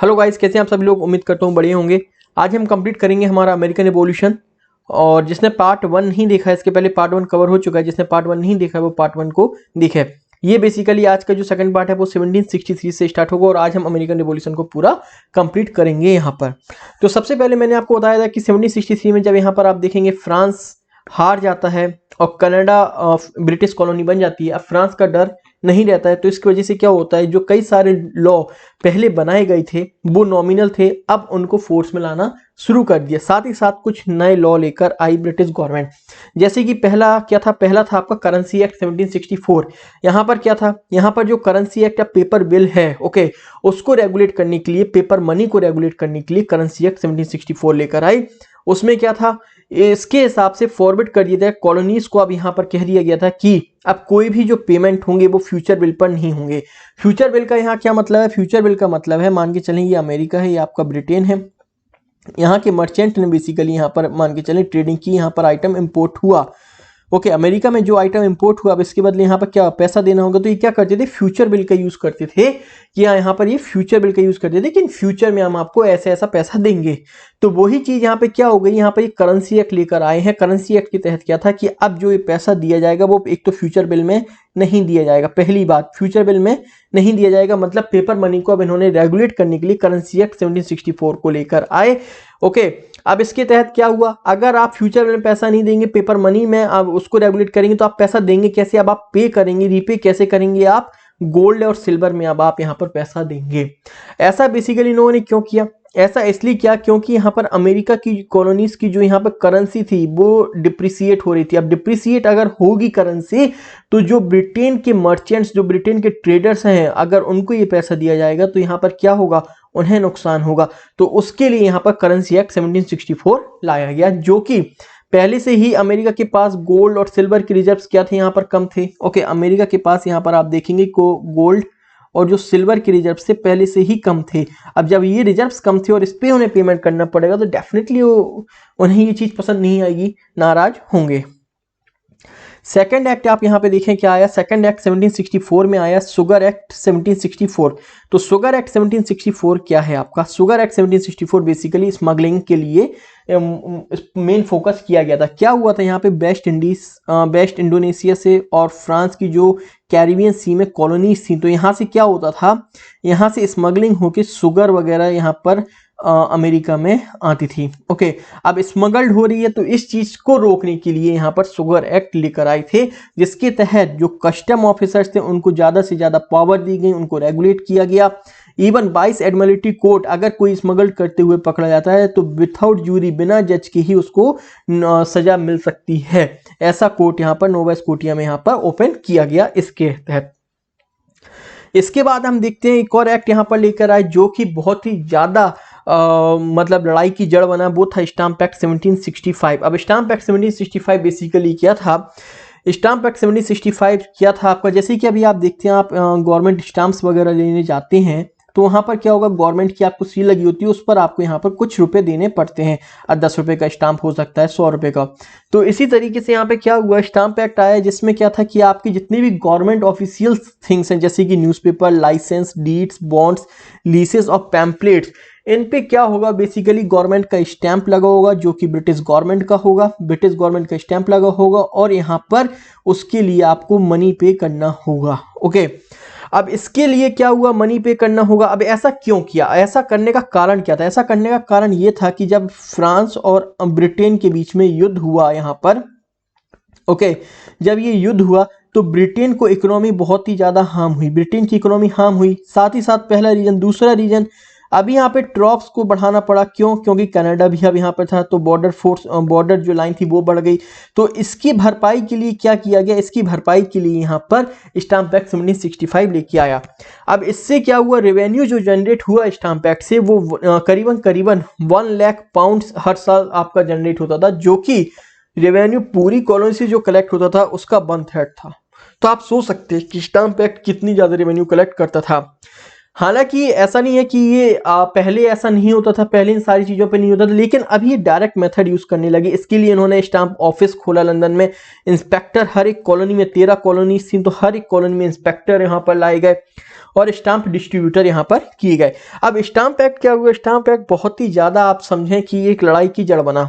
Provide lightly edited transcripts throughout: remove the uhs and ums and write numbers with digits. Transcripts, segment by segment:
Hello guys, कैसे हैं आप सभी लोग। उम्मीद करता हूँ बढ़िया होंगे। आज हम कंप्लीट करेंगे हमारा अमेरिकन रिवॉल्यूशन। और जिसने पार्ट 1 नहीं देखा है, इसके पहले पार्ट 1 कवर हो चुका है। जिसने पार्ट 1 नहीं देखा है वो पार्ट 1 को देखे। ये बेसिकली आज का जो सेकंड पार्ट है वो 1763 से स्टार्ट होगा और आज हम अमेरिकन रिवॉल्यूशन को पूरा कंप्लीट करेंगे यहाँ पर। तो सबसे पहले मैंने आपको बताया था कि 1763 में जब यहाँ पर आप देखेंगे फ्रांस हार जाता है और कनाडा ब्रिटिश कॉलोनी बन जाती है। अब फ्रांस का डर नहीं रहता है, तो इसकी वजह से क्या होता है, जो कई सारे लॉ पहले बनाए गए थे वो नॉमिनल थे, अब उनको फोर्स में लाना शुरू कर दिया। साथ ही साथ कुछ नए लॉ लेकर आई ब्रिटिश गवर्नमेंट। जैसे कि पहला क्या था, पहला था आपका करेंसी एक्ट 1764। यहाँ पर क्या था, यहाँ पर जो करेंसी एक्ट या पेपर बिल है, ओके, उसको रेगुलेट करने के लिए, पेपर मनी को रेगुलेट करने के लिए करेंसी एक्ट 1764 लेकर आई। उसमें क्या था, इसके हिसाब से फॉरवर्ड कर दिया था कॉलोनीज को। अब यहाँ पर कह दिया गया था कि अब कोई भी जो पेमेंट होंगे वो फ्यूचर बिल पर नहीं होंगे। फ्यूचर बिल का यहाँ क्या मतलब है, फ्यूचर बिल का मतलब है, मान के चलें ये अमेरिका है, ये आपका ब्रिटेन है। यहाँ के मर्चेंट ने बेसिकली यहाँ पर मान के चलें ट्रेडिंग की, यहाँ पर आइटम इंपोर्ट हुआ, ओके, अमेरिका में जो आइटम इंपोर्ट हुआ, अब इसके बदले यहाँ पर क्या पैसा देना होगा। तो ये क्या करते थे, फ्यूचर बिल का यूज करते थे कि यहाँ पर ये फ्यूचर बिल का यूज करते थे कि इन फ्यूचर में हम आपको ऐसा ऐसा पैसा देंगे। तो वही चीज यहाँ पे क्या हो गई, यहाँ पर ये करेंसी एक्ट लेकर आए हैं। करेंसी एक्ट के तहत क्या था कि अब जो ये पैसा दिया जाएगा वो एक तो फ्यूचर बिल में नहीं दिया जाएगा। पहली बात, फ्यूचर बिल में नहीं दिया जाएगा, मतलब पेपर मनी को अब इन्होंने रेगुलेट करने के लिए करेंसी एक्ट 1764 को लेकर आए, ओके। अब इसके तहत क्या हुआ, अगर आप फ्यूचर में पैसा नहीं देंगे, पेपर मनी में आप उसको रेगुलेट करेंगे, तो आप पैसा देंगे कैसे, अब आप पे करेंगे, रीपे कैसे करेंगे, आप गोल्ड और सिल्वर में अब आप यहाँ पर पैसा देंगे। ऐसा बेसिकली इन्होंने क्यों किया, ऐसा इसलिए किया क्योंकि यहाँ पर अमेरिका की कॉलोनीज की जो यहाँ पर करेंसी थी वो डिप्रिसिएट हो रही थी। अब डिप्रिसिएट अगर होगी करेंसी, तो जो ब्रिटेन के मर्चेंट्स, जो ब्रिटेन के ट्रेडर्स हैं, अगर उनको ये पैसा दिया जाएगा तो यहाँ पर क्या होगा, उन्हें नुकसान होगा। तो उसके लिए यहाँ पर करेंसी एक्ट 1764 लाया गया, जो कि पहले से ही अमेरिका के पास गोल्ड और सिल्वर के रिजर्व्स क्या थे, यहाँ पर कम थे, ओके। अमेरिका के पास यहाँ पर आप देखेंगे को गोल्ड और जो सिल्वर के रिजर्व से पहले से ही कम थे। अब जब ये रिजर्व्स कम थे और इस पे उन्हें पेमेंट करना पड़ेगा तो डेफिनेटली उन्हें ये चीज पसंद नहीं आएगी, नाराज होंगे। सेकंड एक्ट आप यहाँ पे देखें क्या आया, सेकंड एक्ट 1764 में आया शुगर एक्ट 1764। तो शुगर एक्ट 1764 क्या है आपका, शुगर एक्ट 1764 बेसिकली स्मगलिंग के लिए मेन फोकस किया गया था। क्या हुआ था यहाँ पे, वेस्ट इंडोनेशिया से और फ्रांस की जो कैरिबियन सी में कॉलोनीज थी, तो यहाँ से क्या होता था, यहाँ से स्मगलिंग होके शुगर वगैरह यहाँ पर अमेरिका में आती थी, ओके। अब स्मगल्ड हो रही है, तो इस चीज को रोकने के लिए यहाँ पर शुगर एक्ट लेकर आए थे, जिसके तहत जो कस्टम ऑफिसर्स थे उनको ज्यादा से ज्यादा पावर दी गई, उनको रेगुलेट किया गया। इवन 22 एडमिलिटी कोर्ट, अगर कोई स्मगल करते हुए पकड़ा जाता है तो विथआउट जूरी, बिना जज के ही उसको सजा मिल सकती है। ऐसा कोर्ट यहाँ पर नोवा स्कोटिया में यहाँ पर ओपन किया गया इसके तहत। इसके बाद हम देखते हैं एक और एक्ट यहाँ पर लेकर आए जो कि बहुत ही ज्यादा मतलब लड़ाई की जड़ बना, वो था स्टाम्प एक्ट 1765। अब स्टाम्प एक्ट 1765 बेसिकली क्या था, स्टाम्प एक्ट 1765 क्या था आपका, जैसे कि अभी आप देखते हैं, आप गवर्नमेंट स्टाम्प्स वगैरह लेने जाते हैं तो वहां पर क्या होगा, गवर्नमेंट की आपको सील लगी होती है, उस पर आपको यहाँ पर कुछ रुपए देने पड़ते हैं। 10 रुपए का स्टाम्प हो सकता है, 100 रुपए का। तो इसी तरीके से यहाँ पे क्या हुआ, स्टाम्प एक्ट आया जिसमें क्या था कि आपकी जितनी भी गवर्नमेंट ऑफिशियल थिंग्स हैं, जैसे कि newspaper, licence, deeds, bonds, laissez और पैम्पलेट्स, इन पे क्या होगा, बेसिकली गवर्नमेंट का स्टैंप लगा होगा, जो कि ब्रिटिश गवर्नमेंट का होगा, ब्रिटिश गवर्नमेंट का स्टैंप लगा होगा और यहाँ पर उसके लिए आपको मनी पे करना होगा, ओके। अब इसके लिए क्या हुआ, मनी पे करना होगा। अब ऐसा क्यों किया, ऐसा करने का कारण क्या था, ऐसा करने का कारण ये था कि जब फ्रांस और ब्रिटेन के बीच में युद्ध हुआ यहाँ पर, ओके, जब ये युद्ध हुआ तो ब्रिटेन को इकोनॉमी बहुत ही ज्यादा हार्म हुई, ब्रिटेन की इकोनॉमी हार्म हुई। साथ ही साथ पहला रीजन, दूसरा रीजन, अभी यहाँ पे ट्रॉप्स को बढ़ाना पड़ा, क्यों, क्योंकि कनाडा भी अब यहाँ पर था, तो बॉर्डर जो लाइन थी वो बढ़ गई। तो इसकी भरपाई के लिए क्या किया गया, इसकी भरपाई के लिए यहाँ पर स्टाम्प एक्ट 1765 लेके आया। अब इससे क्या हुआ, रेवेन्यू जो जनरेट हुआ स्टाम्प एक्ट से वो करीबन 1 लाख पाउंड हर साल आपका जनरेट होता था, जो कि रेवेन्यू पूरी कॉलोनी से जो कलेक्ट होता था उसका 1/3 था। तो आप सोच सकते हैं कि स्टाम्प एक्ट कितनी ज्यादा रेवेन्यू कलेक्ट करता था। हालांकि ऐसा नहीं है कि ये पहले ऐसा नहीं होता था, पहले इन सारी चीजों पे नहीं होता था, लेकिन अभी ये डायरेक्ट मेथड यूज करने लगे। इसके लिए इन्होंने स्टाम्प ऑफिस खोला लंदन में, इंस्पेक्टर हर एक कॉलोनी में, 13 कॉलोनी थी तो हर एक कॉलोनी में इंस्पेक्टर यहाँ पर लाए गए। और स्टाम्प डिस्ट्रीब्यूटर यहाँ पर किए गए। अब स्टाम्प एक्ट क्या हुआ? स्टाम्प एक्ट बहुत ही ज़्यादा आप समझें कि एक लड़ाई की जड़ बना।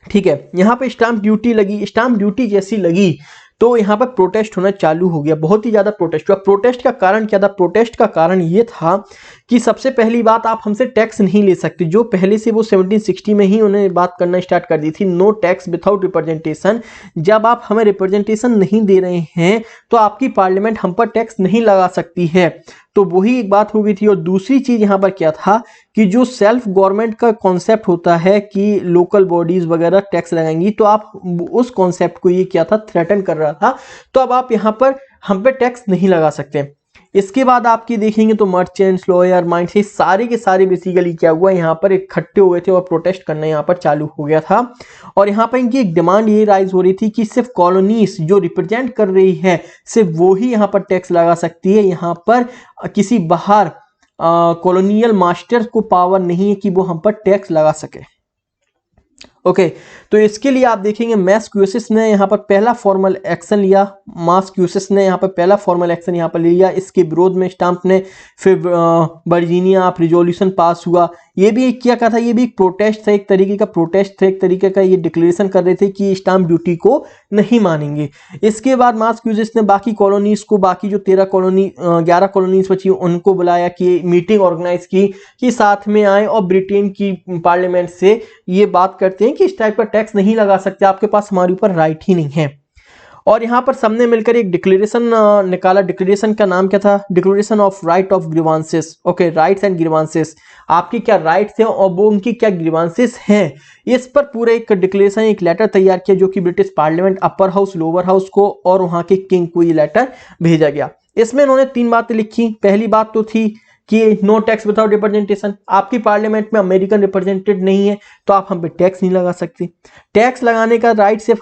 ठीक है, यहाँ पे स्टाम्प ड्यूटी लगी। स्टाम्प ड्यूटी जैसी लगी तो यहाँ पर प्रोटेस्ट होना चालू हो गया, बहुत ही ज़्यादा प्रोटेस्ट हुआ। प्रोटेस्ट का कारण क्या था? प्रोटेस्ट का कारण ये था कि सबसे पहली बात, आप हमसे टैक्स नहीं ले सकते। जो पहले से वो 1760 में ही उन्होंने बात करना स्टार्ट कर दी थी, नो टैक्स विदाउट रिप्रेजेंटेशन। जब आप हमें रिप्रेजेंटेशन नहीं दे रहे हैं तो आपकी पार्लियामेंट हम पर टैक्स नहीं लगा सकती है। तो वही एक बात हो गई थी। और दूसरी चीज यहाँ पर क्या था कि जो सेल्फ गवर्नमेंट का कॉन्सेप्ट होता है कि लोकल बॉडीज वगैरह टैक्स लगाएंगी, तो आप उस कॉन्सेप्ट को ये क्या था, थ्रेटन कर रहा था। तो अब आप यहाँ पर हम पे टैक्स नहीं लगा सकते। इसके बाद आपकी देखेंगे तो मर्चेंट्स, लॉयर, माइंड्स, ये सारे के सारे बेसिकली क्या हुआ, यहाँ पर इकट्ठे हुए थे और प्रोटेस्ट करना यहाँ पर चालू हो गया था। और यहाँ पर इनकी एक डिमांड ये राइज हो रही थी कि सिर्फ कॉलोनीज जो रिप्रेजेंट कर रही है सिर्फ वो ही यहाँ पर टैक्स लगा सकती है। यहाँ पर किसी बाहर कॉलोनियल मास्टर को पावर नहीं है कि वो हम पर टैक्स लगा सके। ओके, तो इसके लिए आप देखेंगे मैसाचुसेट्स ने यहाँ पर पहला फॉर्मल एक्शन लिया। मैसाचुसेट्स ने यहाँ पर पहला फॉर्मल एक्शन यहाँ पर लिया। इसके विरोध में स्टाम्प ने फिर वर्जीनिया आप रिजोल्यूशन पास हुआ। ये भी क्या कहा था, ये भी एक प्रोटेस्ट था, एक तरीके का प्रोटेस्ट था, एक तरीके का ये डिक्लेरेशन कर रहे थे कि स्टाम्प ड्यूटी को नहीं मानेंगे। इसके बाद मैसाचुसेट्स ने बाकी कॉलोनीज को, बाकी जो 11 कॉलोनीज बची उनको बुलाया कि मीटिंग ऑर्गेनाइज की कि साथ में आए और ब्रिटेन की पार्लियामेंट से ये बात करते हैं कि इस टाइप का टैक्स नहीं लगा सकते, आपके पास हमारे ऊपर राइट ही नहीं है। और यहाँ पर सबने मिलकर एक डिक्लेरेशन निकाला। डिक्लेरेशन का नाम क्या था? Declaration of right of grievances. Okay, rights and grievances, आपकी क्या राइट्स हैं और वो उनकी क्या ग्रीवांसेस हैं, इस पर पूरे एक डिक्लेरेशन, एक लेटर तैयार किया जो कि British parliament, upper house, lower house को और वहाँ के किंग को ये लेटर भेजा गया। इसमें इन्होंने 3 बातें लिखी। पहली बात तो थी कि नो टैक्स विदाउट रिप्रेजेंटेशन, आपकी पार्लियामेंट में अमेरिकन रिप्रेजेंटेड नहीं है तो आप हम पे टैक्स नहीं लगा सकते। टैक्स लगाने का राइट सिर्फ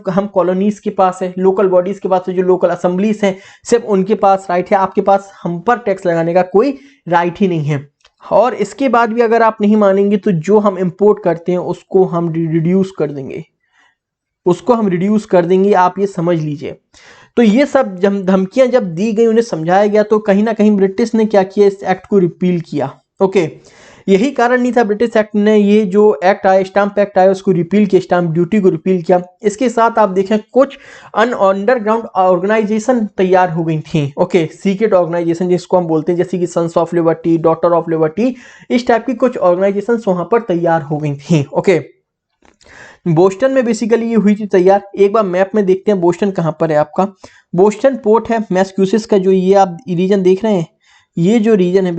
हम कॉलोनीज के पास है, लोकल बॉडीज के पास है, जो लोकल असेंबलीज हैं सिर्फ उनके पास राइट है, आपके पास हम पर टैक्स लगाने का कोई राइट ही नहीं है। और इसके बाद भी अगर आप नहीं मानेंगे तो जो हम इंपोर्ट करते हैं उसको हम रिड्यूस कर देंगे, आप ये समझ लीजिए। तो ये सब धमकियां जब दी गई, उन्हें समझाया गया, तो कहीं ना कहीं ब्रिटिश ने क्या किया, इस एक्ट को रिपील किया। ओके, यही कारण नहीं था ब्रिटिश एक्ट ने, ये जो एक्ट आया, स्टाम्प एक्ट आया, उसको रिपील किया, स्टाम्प ड्यूटी को रिपील किया। इसके साथ आप देखें कुछ अंडरग्राउंड ऑर्गेनाइजेशन तैयार हो गई थी। ओके, सीक्रेट ऑर्गेनाइजेशन जिसको हम बोलते हैं, जैसे कि sons of liberty, daughter of liberty, इस टाइप की कुछ ऑर्गेनाइजेशन वहां पर तैयार हो गई थी। ओके, बोस्टन में बेसिकली ये हुई थी तैयार। एक बार मैप में देखते हैं बोस्टन कहाँ पर है आपका। बोस्टन पोर्ट है मैसाचुसेट्स का, जो ये आप रीजन देख रहे हैं, ये जो रीजन है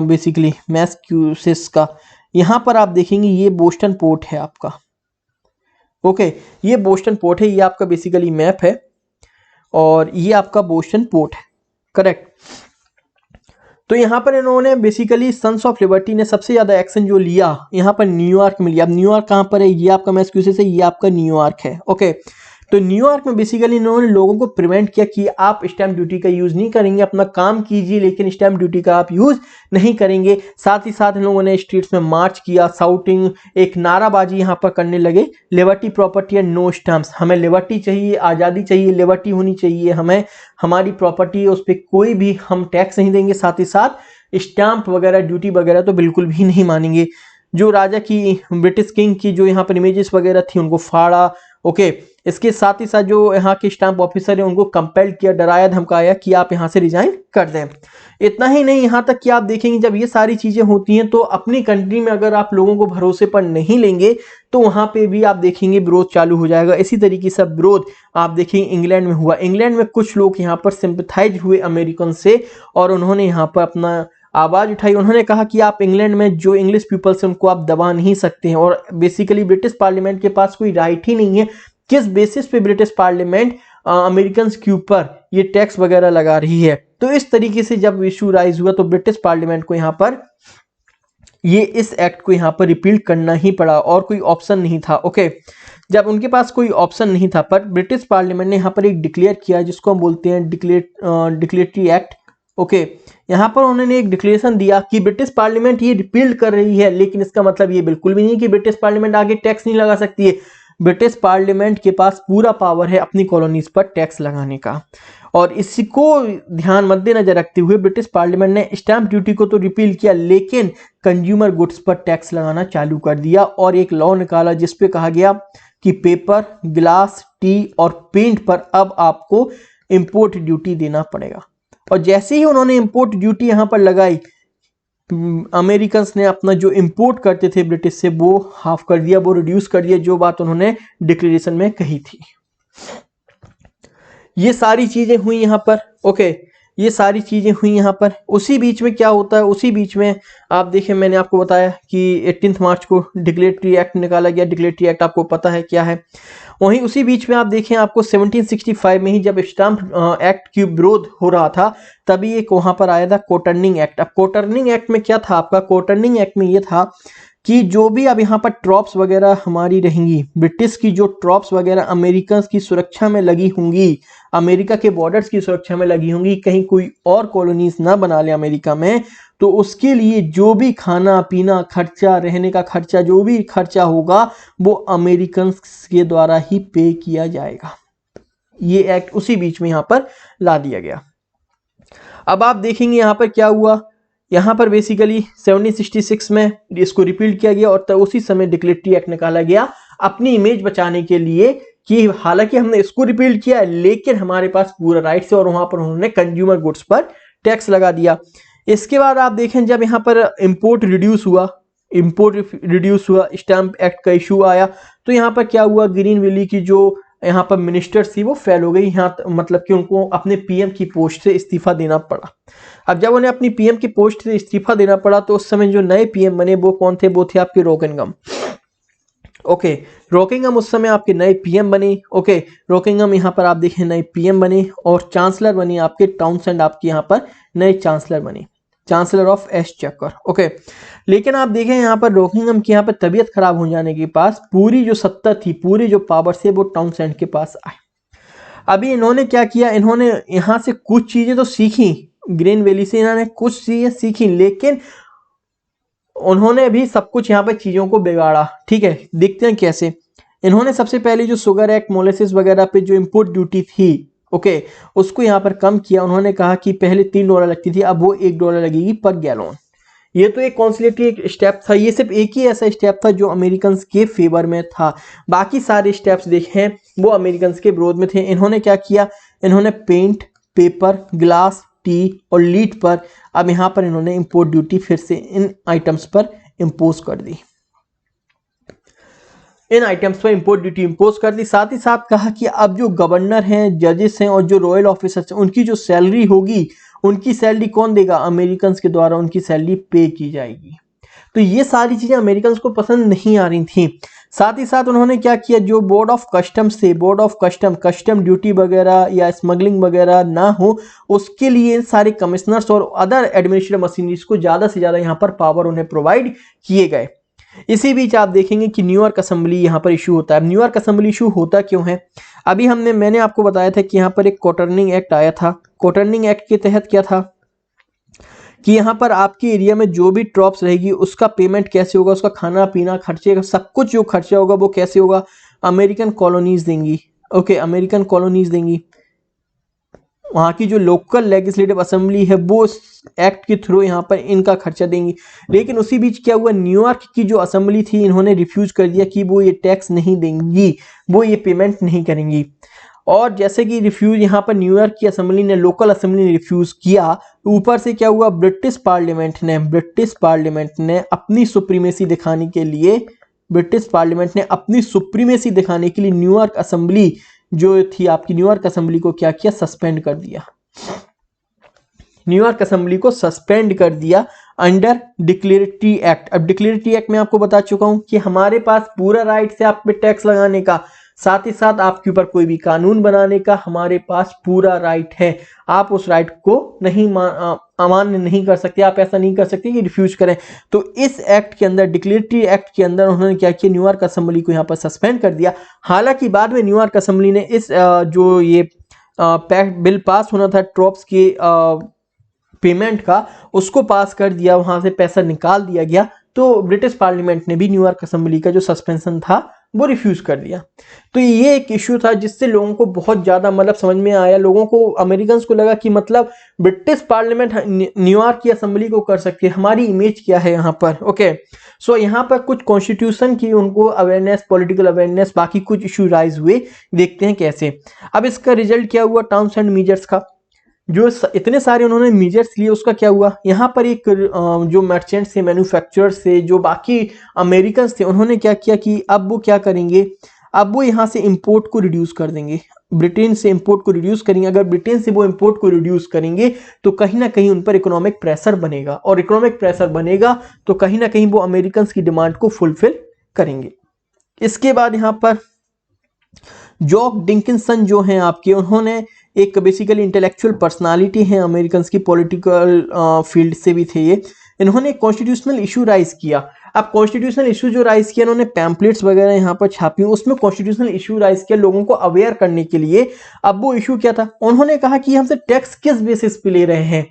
बेसिकली मैसाचुसेट्स का, यहाँ पर आप देखेंगे ये बोस्टन पोर्ट है आपका। ओके, ये बोस्टन पोर्ट है, ये आपका बेसिकली मैप है और ये आपका बोस्टन पोर्ट है, करेक्ट। तो यहाँ पर इन्होंने बेसिकली सन्स ऑफ लिबर्टी ने सबसे ज़्यादा एक्शन जो लिया यहाँ पर न्यूयॉर्क में लिया। अब न्यूयॉर्क कहाँ पर है? ये आपका मैसाचुसेट्स है, ये आपका न्यूयॉर्क है। ओके, तो न्यूयॉर्क में बेसिकली इन्होंने लोगों को प्रिवेंट किया कि आप स्टैम्प ड्यूटी का यूज़ नहीं करेंगे, अपना काम कीजिए लेकिन स्टैम्प ड्यूटी का आप यूज़ नहीं करेंगे। साथ ही साथ इन लोगों ने स्ट्रीट्स में मार्च किया, साउटिंग, एक नाराबाजी यहाँ पर करने लगे, liberty property and no stamps, हमें लिबर्टी चाहिए, आज़ादी चाहिए, लिबर्टी होनी चाहिए, हमें हमारी प्रॉपर्टी है उस पर कोई भी हम टैक्स नहीं देंगे, साथ ही साथ स्टैम्प वगैरह ड्यूटी वगैरह तो बिल्कुल भी नहीं मानेंगे। जो राजा की, ब्रिटिश किंग की जो यहाँ पर इमेजेस वगैरह थी उनको फाड़ा। ओके, इसके साथ ही साथ जो यहाँ के स्टाम्प ऑफिसर है उनको कंपेल किया, डराया धमकाया कि आप यहाँ से रिजाइन कर दें। इतना ही नहीं, यहाँ तक कि आप देखेंगे जब ये सारी चीज़ें होती हैं तो अपनी कंट्री में अगर आप लोगों को भरोसे पर नहीं लेंगे तो वहाँ पे भी आप देखेंगे विरोध चालू हो जाएगा। इसी तरीके से विरोध आप देखेंगे इंग्लैंड में हुआ। इंग्लैंड में कुछ लोग यहाँ पर सिंपैथाइज हुए अमेरिकन से और उन्होंने यहाँ पर अपना आवाज़ उठाई। उन्होंने कहा कि आप इंग्लैंड में जो इंग्लिश पीपल्स हैं उनको आप दबा नहीं सकते हैं और बेसिकली ब्रिटिश पार्लियामेंट के पास कोई राइट ही नहीं है। किस बेसिस पे ब्रिटिश पार्लियामेंट अमेरिकन के ऊपर ये टैक्स वगैरह लगा रही है? तो इस तरीके से जब इशू राइज हुआ तो ब्रिटिश पार्लियामेंट को यहाँ पर ये इस एक्ट को यहाँ पर रिपील करना ही पड़ा और कोई ऑप्शन नहीं था। ओके, जब उनके पास कोई ऑप्शन नहीं था पर ब्रिटिश पार्लियामेंट ने यहाँ पर एक डिक्लेयर किया जिसको हम बोलते हैं डिक्लेरेटरी एक्ट। ओके, यहाँ पर उन्होंने एक डिक्लेरेशन दिया कि ब्रिटिश पार्लियामेंट ये रिपील कर रही है, लेकिन इसका मतलब ये बिल्कुल भी नहीं कि ब्रिटिश पार्लियामेंट आगे टैक्स नहीं लगा सकती है। ब्रिटिश पार्लियामेंट के पास पूरा पावर है अपनी कॉलोनीज पर टैक्स लगाने का। और इसी को ध्यान मद्देनजर रखते हुए ब्रिटिश पार्लियामेंट ने स्टैंप ड्यूटी को तो रिपील किया, लेकिन कंज्यूमर गुड्स पर टैक्स लगाना चालू कर दिया और एक लॉ निकाला जिसपे कहा गया कि पेपर, गिलास, टी और पेंट पर अब आपको इंपोर्ट ड्यूटी देना पड़ेगा। और जैसे ही उन्होंने इंपोर्ट ड्यूटी यहां पर लगाई, अमेरिकन ने अपना जो इंपोर्ट करते थे ब्रिटिश से वो हाफ कर दिया, वो रिड्यूस कर दिया, जो बात उन्होंने डिक्लेरेशन में कही थी। ये सारी चीजें हुई यहां पर। ओके, ये सारी चीजें हुई यहां पर। उसी बीच में क्या होता है, उसी बीच में आप देखें, मैंने आपको बताया कि 18 मार्च को डिक्लेरेटरी एक्ट निकाला गया। डिक्लेरेटरी एक्ट आपको पता है क्या है। वहीं उसी बीच में आप देखें, आपको 1765 में ही जब स्टैंप एक्ट की विरोध हो रहा था, तभी एक वहां पर आया था कोटर्निंग एक्ट। अब कोटर्निंग एक्ट में क्या था आपका, कोटर्निंग एक्ट में ये था कि जो भी अब यहाँ पर ट्रॉप्स वगैरह हमारी रहेंगी, ब्रिटिश की जो ट्रॉप्स वगैरह अमेरिकन की सुरक्षा में लगी होंगी, अमेरिका के बॉर्डर्स की सुरक्षा में लगी होंगी, कहीं कोई और कॉलोनीज ना बना ले अमेरिका में, तो उसके लिए जो भी खाना पीना खर्चा, रहने का खर्चा, जो भी खर्चा होगा वो अमेरिकन के द्वारा ही पे किया जाएगा। ये एक्ट उसी बीच में यहाँ पर ला दिया गया। अब आप देखेंगे यहाँ पर क्या हुआ, यहाँ पर बेसिकली 1766 में इसको रिपील किया गया और उसी समय डिक्लेरेटरी एक्ट निकाला गया अपनी इमेज बचाने के लिए कि हालांकि हमने इसको रिपील किया लेकिन हमारे पास पूरा राइट्स है, और वहां पर उन्होंने कंज्यूमर गुड्स पर टैक्स लगा दिया। इसके बाद आप देखें, जब यहाँ पर इंपोर्ट रिड्यूस हुआ, स्टैंप एक्ट का इशू आया, तो यहाँ पर क्या हुआ, ग्रीन वैली की जो यहाँ पर मिनिस्टर्स थी वो फेल हो गई। यहाँ मतलब कि उनको अपने पीएम की पोस्ट से इस्तीफा देना पड़ा। अब जब उन्हें अपनी पीएम की पोस्ट से इस्तीफा देना पड़ा, तो उस समय जो नए पीएम बने वो कौन थे, वो थे आपके रॉकिंघम। ओके, रॉकिंघम उस समय आपके नए पीएम बने। ओके, रॉकिंघम यहाँ पर आप देखें नए पीएम बने, और चांसलर बने आपके टाउनसेंड, आपके यहाँ पर नए चांसलर बने, चांसलर ऑफ एक्सचेकर। ओके, लेकिन आप देखें यहाँ पर रॉकिंघम की यहाँ पर तबीयत खराब हो जाने के पास पूरी जो सत्ता थी, पूरी जो पावर थे वो टाउनसेंड के पास आए। अभी इन्होंने क्या किया, इन्होंने यहाँ से कुछ चीजें तो सीखी, ग्रीन वैली से इन्होंने कुछ चीजें सीखी, लेकिन उन्होंने भी सब कुछ यहाँ पर चीजों को बिगाड़ा। ठीक है, देखते हैं कैसे। इन्होंने सबसे पहले जो शुगर एक्ट, मोलेसिस वगैरह पे जो इंपोर्ट ड्यूटी थी, ओके, उसको यहाँ पर कम किया। उन्होंने कहा कि पहले $3 लगती थी, अब वो $1 लगेगी पर गैलन। ये तो एक कॉन्सिलेटरी स्टेप था, ये सिर्फ एक ही ऐसा स्टेप था जो अमेरिकन के फेवर में था। बाकी सारे स्टेप्स देखें वो अमेरिकन के विरोध में थे। इन्होंने क्या किया, इन्होंने पेंट, पेपर, ग्लास, टी और लीड पर अब यहाँ पर इन्होंने इंपोर्ट ड्यूटी फिर से इन आइटम्स पर इंपोज कर दी। इन आइटम्स पर इंपोर्ट ड्यूटी इंपोज कर दी। साथ ही साथ कहा कि अब जो गवर्नर हैं, जजेस हैं और जो रॉयल ऑफिसर्स हैं, उनकी जो सैलरी होगी, उनकी सैलरी कौन देगा, अमेरिकन के द्वारा उनकी सैलरी पे की जाएगी। तो ये सारी चीजें अमेरिकन को पसंद नहीं आ रही थी। साथ ही साथ उन्होंने क्या किया, जो बोर्ड ऑफ कस्टम्स थे, बोर्ड ऑफ कस्टम ड्यूटी वगैरह या स्मगलिंग वगैरह ना हो, उसके लिए सारे कमिश्नर्स और अदर एडमिनिस्ट्रेटिव मशीनरीज को ज्यादा से ज्यादा यहाँ पर पावर उन्हें प्रोवाइड किए गए। इसी बीच आप देखेंगे कि न्यूयॉर्क असेंबली यहाँ पर इशू होता है। न्यूयॉर्क असेंबली इशू होता क्यों है, अभी मैंने आपको बताया था कि यहाँ पर एक कोटर्निंग एक्ट आया था। कोटर्निंग एक्ट के तहत क्या था कि यहाँ पर आपके एरिया में जो भी ट्रॉप्स रहेगी उसका पेमेंट कैसे होगा, उसका खाना पीना खर्चे का सब कुछ जो खर्चा होगा वो कैसे होगा, अमेरिकन कॉलोनीज देंगी। ओके, अमेरिकन कॉलोनीज देंगी। वहाँ की जो लोकल लेजिस्लेटिव असेंबली है वो एक्ट के थ्रू यहाँ पर इनका खर्चा देंगी। लेकिन उसी बीच क्या हुआ, न्यूयॉर्क की जो असेंबली थी इन्होंने रिफ्यूज कर दिया कि वो ये टैक्स नहीं देंगी, वो ये पेमेंट नहीं करेंगी। और जैसे कि रिफ्यूज यहाँ पर न्यूयॉर्क की असेंबली ने, लोकल असेंबली ने रिफ्यूज किया, ऊपर से क्या हुआ, ब्रिटिश पार्लियामेंट ने अपनी सुप्रीमेसी दिखाने के लिए, न्यूयॉर्क असेंबली जो थी आपकी, न्यूयॉर्क असेंबली को क्या किया, सस्पेंड कर दिया। न्यूयॉर्क असेंबली को सस्पेंड कर दिया अंडर डिक्लेरेटरी एक्ट। अब डिक्लेरेटरी एक्ट में आपको बता चुका हूं कि हमारे पास पूरा राइट है आप पे टैक्स लगाने का, साथ ही साथ आपके ऊपर कोई भी कानून बनाने का हमारे पास पूरा राइट है। आप उस राइट को नहीं अमान्य नहीं कर सकते, आप ऐसा नहीं कर सकते कि रिफ्यूज करें। तो इस एक्ट के अंदर, डिक्लेरेटरी एक्ट के अंदर उन्होंने क्या किया, न्यूयॉर्क असेंबली को यहाँ पर सस्पेंड कर दिया। हालांकि बाद में न्यूयॉर्क असेंबली ने इस जो ये बिल पास होना था ट्रॉप्स के पेमेंट का, उसको पास कर दिया, वहां से पैसा निकाल दिया गया। तो ब्रिटिश पार्लियामेंट ने भी न्यूयॉर्क असेंबली का जो सस्पेंशन था वो रिफ्यूज़ कर दिया। तो ये एक इशू था जिससे लोगों को बहुत ज़्यादा मतलब समझ में आया। लोगों को, अमेरिकन को लगा कि मतलब ब्रिटिश पार्लियामेंट न्यूयॉर्क की असेंबली को कर सकती है, हमारी इमेज क्या है यहाँ पर। ओके, सो यहाँ पर कुछ कॉन्स्टिट्यूशन की उनको अवेयरनेस, पॉलिटिकल अवेयरनेस, बाकी कुछ इशू राइज हुए। देखते हैं कैसे। अब इसका रिजल्ट क्या हुआ टर्म्स एंड मीजर्स का, जो इतने सारे उन्होंने मेजर्स लिए, उसका क्या हुआ। यहाँ पर एक जो मर्चेंट्स थे, मैन्युफैक्चरर्स थे, जो बाकी अमेरिकन थे, उन्होंने क्या किया कि अब वो क्या करेंगे, अब वो यहाँ से इंपोर्ट को रिड्यूस कर देंगे, ब्रिटेन से इंपोर्ट को रिड्यूस करेंगे। अगर ब्रिटेन से वो इंपोर्ट को रिड्यूस करेंगे तो कहीं ना कहीं उन पर इकोनॉमिक प्रेशर बनेगा, और इकोनॉमिक प्रेशर बनेगा तो कहीं ना कहीं वो अमेरिकन की डिमांड को फुलफिल करेंगे। इसके बाद यहाँ पर जॉक डिकिंसन जो हैं आपके, उन्होंने एक बेसिकली इंटेलेक्चुअल पर्सनालिटी हैं अमेरिकन की, पॉलिटिकल फील्ड से भी थे ये। इन्होंने कॉन्स्टिट्यूशनल इशू राइज किया। अब कॉन्स्टिट्यूशनल इशू जो राइज किया, इन्होंने पैम्पलेट्स वगैरह यहाँ पर छापी, उसमें कॉन्स्टिट्यूशनल इशू राइज किया लोगों को अवेयर करने के लिए। अब वो इशू क्या था, उन्होंने कहा कि हमसे टैक्स किस बेसिस पे ले रहे हैं,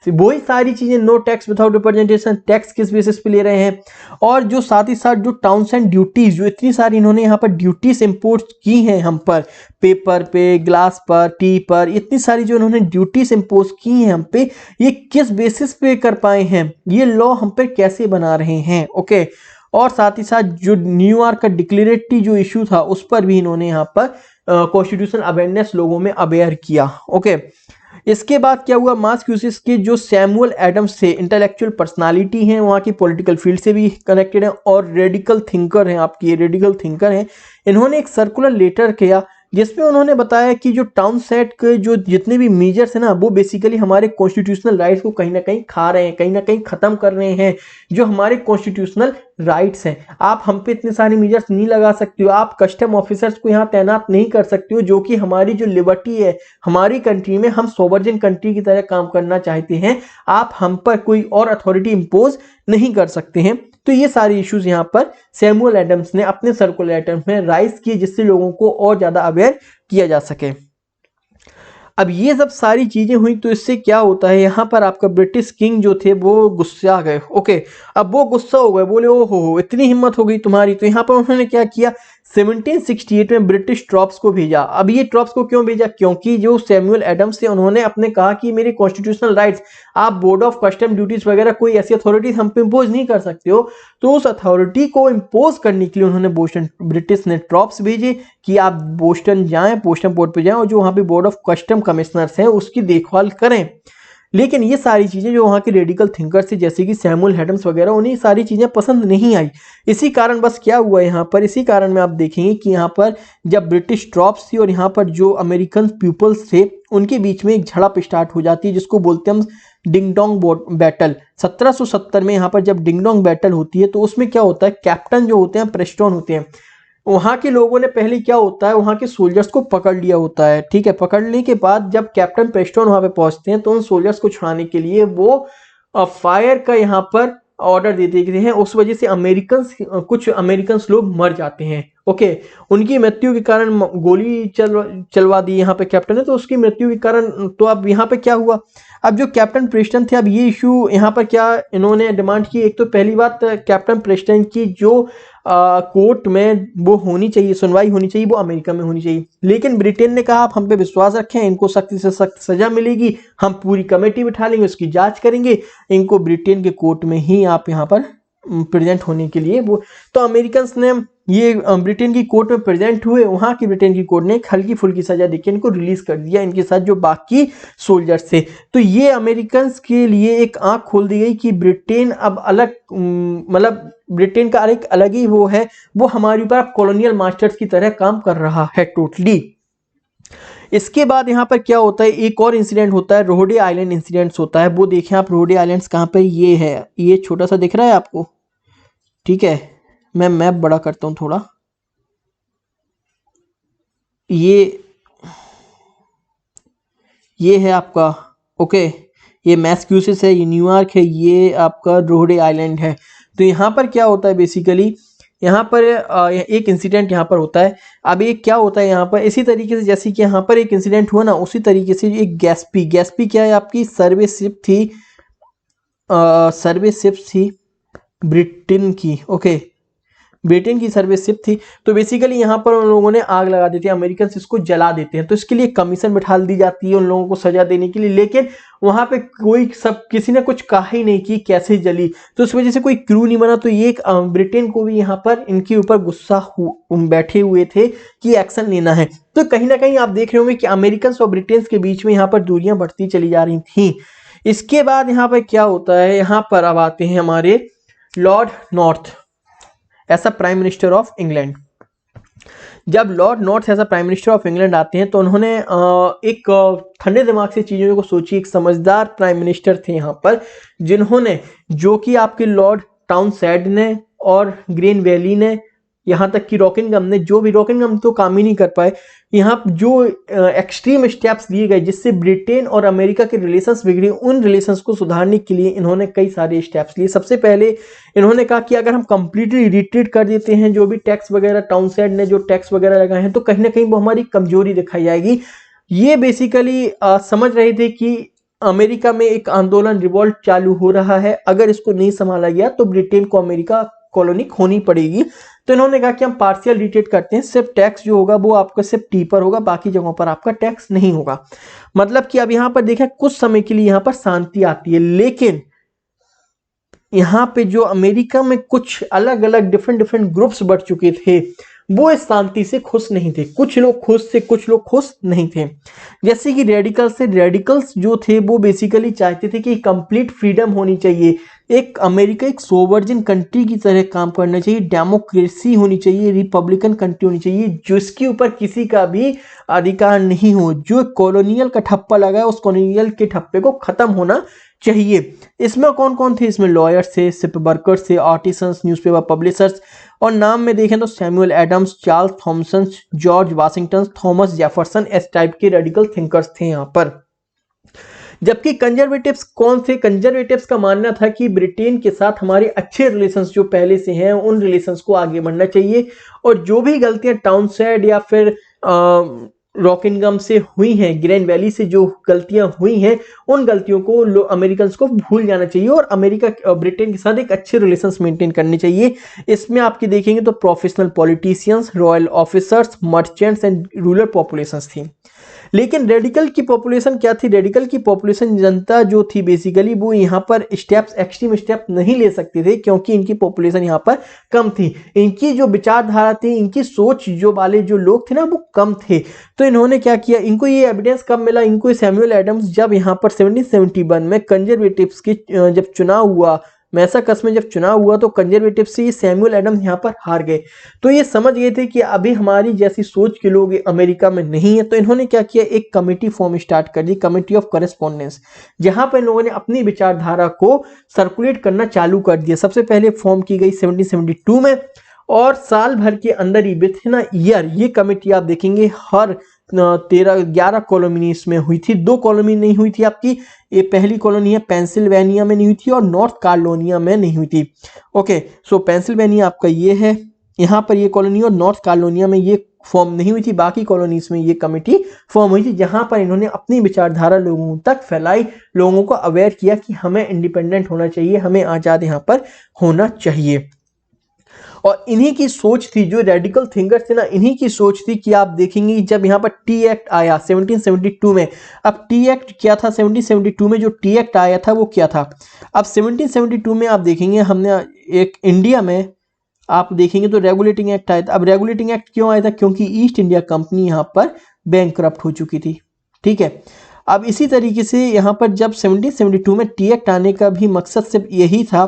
वही सारी चीजें, no tax without representation, tax किस बेसिस पे ले रहे हैं। और जो साथ ही साथ जो टाउन्स एंड ड्यूटीज, जो इतनी सारी इन्होंने यहाँ पर ड्यूटीज इंपोर्ट की हैं हम पर, पेपर पे, ग्लास पर, टी पर, इतनी सारी जो इन्होंने ड्यूटीज इंपोज की हैं हम पे, ये किस बेसिस पे कर पाए हैं, ये लॉ हम पे कैसे बना रहे हैं। ओके, और साथ ही साथ जो न्यूयॉर्क का डिक्लेरेटरी जो इशू था, उस पर भी इन्होंने यहाँ पर कॉन्स्टिट्यूशन अवेयरनेस लोगों में अवेयर किया। ओके, इसके बाद क्या हुआ, मासाचुसेट्स के जो सैमुअल एडम्स थे, इंटेलेक्चुअल पर्सनालिटी हैं, वहाँ की पॉलिटिकल फील्ड से भी कनेक्टेड हैं और रेडिकल थिंकर हैं आपकी, रेडिकल थिंकर हैं। इन्होंने एक सर्कुलर लेटर किया जिसमें उन्होंने बताया कि जो टाउन सेट के जो जितने भी मेजर्स हैं ना, वो बेसिकली हमारे कॉन्स्टिट्यूशनल राइट्स को कहीं ना कहीं खा रहे हैं, कहीं ना कहीं खत्म कर रहे हैं, जो हमारे कॉन्स्टिट्यूशनल राइट्स हैं। आप हम पे इतने सारे मेजर्स नहीं लगा सकते हो, आप कस्टम ऑफिसर्स को यहाँ तैनात नहीं कर सकते हो, जो कि हमारी जो लिबर्टी है, हमारी कंट्री में हम सोवरजिन कंट्री की तरह काम करना चाहते हैं, आप हम पर कोई और अथॉरिटी इंपोज नहीं कर सकते हैं। तो ये सारे इश्यूज यहाँ पर सैमुअल एडम्स ने अपने सर्कुलर लेटर में राइज किए, जिससे लोगों को और ज्यादा अवेयर किया जा सके। अब ये सब सारी चीजें हुई तो इससे क्या होता है, यहाँ पर आपका ब्रिटिश किंग जो थे वो गुस्सा गए। ओके, अब वो गुस्सा हो गए, बोले ओ हो इतनी हिम्मत हो गई तुम्हारी। तो यहाँ पर उन्होंने क्या किया, 1768 में ब्रिटिश ट्रॉप्स को भेजा। अब ये ट्रॉप्स को क्यों भेजा, क्योंकि जो सैमुअल एडम्स थे, उन्होंने अपने कहा कि मेरे कॉन्स्टिट्यूशनल राइट्स, आप बोर्ड ऑफ कस्टम ड्यूटीज वगैरह कोई ऐसी अथॉरिटी हम पे इम्पोज नहीं कर सकते हो। तो उस अथॉरिटी को इम्पोज करने के लिए उन्होंने बोस्टन, ब्रिटिश ने ट्रॉप्स भेजे कि आप बोस्टन जाएं, बोस्टन पोर्ट पे जाएं, और जो वहाँ पे बोर्ड ऑफ कस्टम कमिश्नर्स हैं उसकी देखभाल करें। लेकिन ये सारी चीज़ें जो वहाँ के रेडिकल थिंकर्स थे, जैसे कि सैमुअल एडम्स वगैरह, उन्हें सारी चीज़ें पसंद नहीं आई। इसी कारण बस क्या हुआ यहाँ पर, इसी कारण में आप देखेंगे कि यहाँ पर जब ब्रिटिश ट्रॉप्स थी और यहाँ पर जो अमेरिकन पीपल्स थे, उनके बीच में एक झड़प स्टार्ट हो जाती है, जिसको बोलते हैं हम डिंग डोंग बैटल। 1770 में यहाँ पर जब डिंग डोंग बैटल होती है, तो उसमें क्या होता है, कैप्टन जो होते हैं, प्रेस्टन होते हैं, वहाँ के लोगों ने पहले क्या होता है, वहाँ के सोल्जर्स को पकड़ लिया होता है। ठीक है, पकड़ने के बाद जब कैप्टन प्रेस्टन वहाँ पे पहुँचते हैं, तो उन सोल्जर्स को छुड़ाने के लिए वो फायर का यहाँ पर ऑर्डर दे देते हैं। उस वजह से कुछ अमेरिकन लोग मर जाते हैं। ओके, उनकी मृत्यु के कारण गोली चलवा दी यहाँ पे कैप्टन ने, तो उसकी मृत्यु के कारण, तो अब यहाँ पे क्या हुआ, अब जो कैप्टन प्रेस्टन थे, अब ये इशू यहाँ पर क्या इन्होंने डिमांड की, एक तो पहली बात, कैप्टन प्रेस्टन की जो कोर्ट में वो होनी चाहिए, सुनवाई होनी चाहिए, वो अमेरिका में होनी चाहिए। लेकिन ब्रिटेन ने कहा आप हम पे विश्वास रखें, इनको सख्त से सख्त सजा मिलेगी, हम पूरी कमेटी बिठा लेंगे, उसकी जांच करेंगे, इनको ब्रिटेन के कोर्ट में ही आप यहाँ पर प्रेजेंट होने के लिए वो। तो अमेरिकन ने ये ब्रिटेन की कोर्ट में प्रेजेंट हुए, वहाँ की ब्रिटेन की कोर्ट ने एक हल्की फुल्की सजा देके इनको रिलीज कर दिया, इनके साथ जो बाकी सोल्जर्स थे। तो ये अमेरिकन के लिए एक आंख खोल दी गई कि ब्रिटेन अब अलग, मतलब ब्रिटेन का एक अलग ही वो है, वो हमारे ऊपर कॉलोनियल मास्टर्स की तरह काम कर रहा है टोटली। इसके बाद यहाँ पर क्या होता है, एक और इंसिडेंट होता है, रोडे आइलैंड इंसिडेंट्स होता है। वो देखें आप, रोडे आइलैंड्स कहाँ पे, ये है, ये छोटा सा दिख रहा है आपको, ठीक है, मैं मैप बड़ा करता हूँ थोड़ा, ये है आपका, ओके, ये मैसाचुसेट्स है, ये न्यूयॉर्क है, ये आपका रोडे आइलैंड है। तो यहाँ पर क्या होता है, बेसिकली यहाँ पर एक इंसिडेंट यहाँ पर होता है। अब एक क्या होता है यहाँ पर, इसी तरीके से जैसे कि यहाँ पर एक इंसिडेंट हुआ ना, उसी तरीके से एक गैस्पी क्या है आपकी, सर्वे शिप थी ब्रिटेन की। ओके, ब्रिटेन की सर्विस शिप थी। तो बेसिकली यहाँ पर उन लोगों ने आग लगा देती है, अमेरिकन इसको जला देते हैं। तो इसके लिए कमीशन बिठा दी जाती है उन लोगों को सजा देने के लिए, लेकिन वहां पे किसी ने कुछ कहा ही नहीं कि कैसे जली, तो उस वजह से कोई क्रू नहीं बना। तो ये ब्रिटेन को भी यहाँ पर इनके ऊपर गुस्सा बैठे हुए थे कि एक्शन लेना है। तो कहीं ना कहीं आप देख रहे होंगे कि अमेरिकन और ब्रिटेन के बीच में यहाँ पर दूरियां बढ़ती चली जा रही थी। इसके बाद यहाँ पर क्या होता है, यहाँ पर अब आते हैं हमारे Lord North as a prime minister of England. जब Lord North as a prime minister of England आते हैं तो उन्होंने एक ठंडे दिमाग से चीजों को सोची, एक समझदार प्राइम मिनिस्टर थे यहाँ पर, जिन्होंने, जो कि आपके लॉर्ड टाउनशेंड ने और ग्रेन वैली ने, यहाँ तक कि रॉकिंगहम ने, जो भी रॉकिंगहम तो काम ही नहीं कर पाए, यहाँ जो एक्सट्रीम स्टेप्स लिए गए जिससे ब्रिटेन और अमेरिका के रिलेशंस बिगड़े, उन रिलेशंस को सुधारने के लिए इन्होंने कई सारे स्टेप्स लिए। सबसे पहले इन्होंने कहा कि अगर हम कंप्लीटली रिट्रीट कर देते हैं, जो भी टैक्स वगैरह टाउनशेंड ने जो टैक्स वगैरह लगाए हैं, तो कहीं ना कहीं वो हमारी कमजोरी दिखाई जाएगी। ये बेसिकली समझ रहे थे कि अमेरिका में एक आंदोलन, रिवॉल्ट चालू हो रहा है, अगर इसको नहीं संभाला गया तो ब्रिटेन को अमेरिका कॉलोनी खोनी पड़ेगी। तो इन्होंने कहा कि हम पार्शियल रिट्रीट करते हैं, सिर्फ टैक्स जो होगा वो आपका सिर्फ टी पर होगा, बाकी जगहों पर आपका टैक्स नहीं होगा। मतलब कि अब यहां पर देखें कुछ समय के लिए यहां पर शांति आती है, लेकिन यहां पे जो अमेरिका में कुछ अलग अलग डिफरेंट ग्रुप्स बढ़ चुके थे, वो इस शांति से खुश नहीं थे। कुछ लोग खुश थे, कुछ लोग खुश नहीं थे। जैसे कि रेडिकल्स जो थे वो बेसिकली चाहते थे कि कंप्लीट फ्रीडम होनी चाहिए, एक अमेरिका एक सोवर्जिन कंट्री की तरह काम करना चाहिए, डेमोक्रेसी होनी चाहिए, रिपब्लिकन कंट्री होनी चाहिए, जिसके ऊपर किसी का भी अधिकार नहीं हो। जो कॉलोनियल का ठप्पा लगा है उस कॉलोनियल के ठप्पे को खत्म होना चाहिए। इसमें कौन कौन थे, इसमें लॉयर्स थे, शिप वर्कर्स थे, आर्टिसंस, न्यूज़पेपर पब्लिशर्स, और नाम में देखें तो Samuel Adams, Charles Thomson, George Washington, Thomas Jefferson, इस टाइप के रेडिकल थिंकर्स थे यहाँ पर। जबकि कंजर्वेटिव्स कौन थे, कंजर्वेटिव्स का मानना था कि ब्रिटेन के साथ हमारे अच्छे रिलेशंस जो पहले से हैं उन रिलेशंस को आगे बढ़ना चाहिए, और जो भी गलतियां टाउनशेंड या फिर रॉकिंगहम से हुई हैं, ग्रेन वैली से जो गलतियां हुई हैं, उन गलतियों को अमेरिकन को भूल जाना चाहिए और अमेरिका ब्रिटेन के साथ एक अच्छे रिलेशंस मेंटेन करने चाहिए। इसमें आपके देखेंगे तो professional politicians, royal officers, merchants and rural populations थी। लेकिन रेडिकल की पॉपुलेशन क्या थी, रेडिकल की पॉपुलेशन जनता जो थी बेसिकली वो यहाँ पर एक्सट्रीम स्टेप नहीं ले सकते थे, क्योंकि इनकी पॉपुलेशन यहाँ पर कम थी। इनकी जो विचारधारा थी, इनकी सोच जो वाले जो लोग थे ना वो कम थे। तो इन्होंने क्या किया, इनको ये एविडेंस कब मिला, इनको सैमुअल एडम्स जब यहाँ पर 1771 में कंजर्वेटिव्स के जब चुनाव हुआ, मैसाचुसेट्स में जब चुनाव हुआ, तो कंजर्वेटिव से ये सैमुअल एडम्स यहाँ पर हार गए। तो ये समझ गए थे कि अभी हमारी जैसी सोच के लोग अमेरिका में नहीं है। तो इन्होंने क्या किया, एक कमेटी फॉर्म स्टार्ट कर दी, कमेटी ऑफ करेस्पॉन्डेंस, जहां पर इन लोगों ने अपनी विचारधारा को सर्कुलेट करना चालू कर दिया। सबसे पहले फॉर्म की गई 1772 में, और साल भर के अंदर ही विद इन ईयर ये कमेटी आप देखेंगे हर 11 कॉलोनीज में हुई थी। 2 कॉलोनी नहीं हुई थी आपकी, ये पहली कॉलोनी है पेंसिल्वेनिया में नहीं हुई थी और नॉर्थ कार्लोनिया में नहीं हुई थी। ओके, सो पेंसिल्वेनिया आपका ये है, यहाँ पर ये कॉलोनी, और नॉर्थ कार्लोनिया में ये फॉर्म नहीं हुई थी, बाकी कॉलोनीज में ये कमेटी फॉर्म हुई थी, जहां पर इन्होंने अपनी विचारधारा लोगों तक फैलाई, लोगों को अवेयर किया कि हमें इंडिपेंडेंट होना चाहिए, हमें आजाद यहाँ पर होना चाहिए। और इन्हीं की सोच थी, जो रेडिकल थिंकर्स थे ना, इन्हीं की सोच थी कि आप देखेंगे जब यहाँ पर टी एक्ट आया 1772 में। अब टी एक्ट क्या था, 1772 में जो टी एक्ट आया था वो क्या था। अब 1772 में आप देखेंगे हमने एक इंडिया में आप देखेंगे तो रेगुलेटिंग एक्ट आया था। अब रेगुलेटिंग एक्ट क्यों आया था, क्योंकि ईस्ट इंडिया कंपनी यहाँ पर बैंकरप्ट हो चुकी थी। ठीक है, अब इसी तरीके से यहाँ पर जब 1772 में टी एक्ट आने का भी मकसद सिर्फ यही था,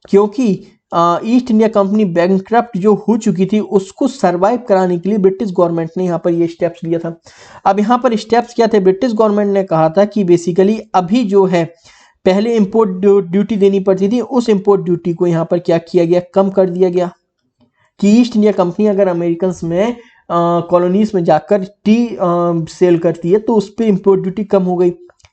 क्योंकि ईस्ट इंडिया कंपनी बैंकक्रप्ट जो हो चुकी थी उसको सरवाइव कराने के लिए ब्रिटिश गवर्नमेंट ने यहाँ पर ये स्टेप्स लिया था। अब यहाँ पर स्टेप्स क्या थे, ब्रिटिश गवर्नमेंट ने कहा था कि बेसिकली अभी जो है पहले इंपोर्ट ड्यूटी देनी पड़ती थी, उस इंपोर्ट ड्यूटी को यहाँ पर क्या किया गया, कम कर दिया गया, कि ईस्ट इंडिया कंपनी अगर अमेरिकन में कॉलोनीज में जाकर टी सेल करती है तो उस पर इंपोर्ट ड्यूटी कम हो गई।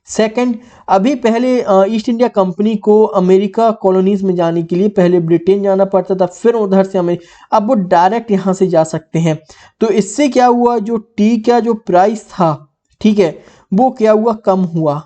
सेकंड, अभी पहले ईस्ट इंडिया कंपनी को अमेरिका कॉलोनीज में जाने के लिए पहले ब्रिटेन जाना पड़ता था, फिर उधर से अमेरिका, अब वो डायरेक्ट यहाँ से जा सकते हैं। तो इससे क्या हुआ, जो टी का जो प्राइस था, ठीक है, वो क्या हुआ, कम हुआ।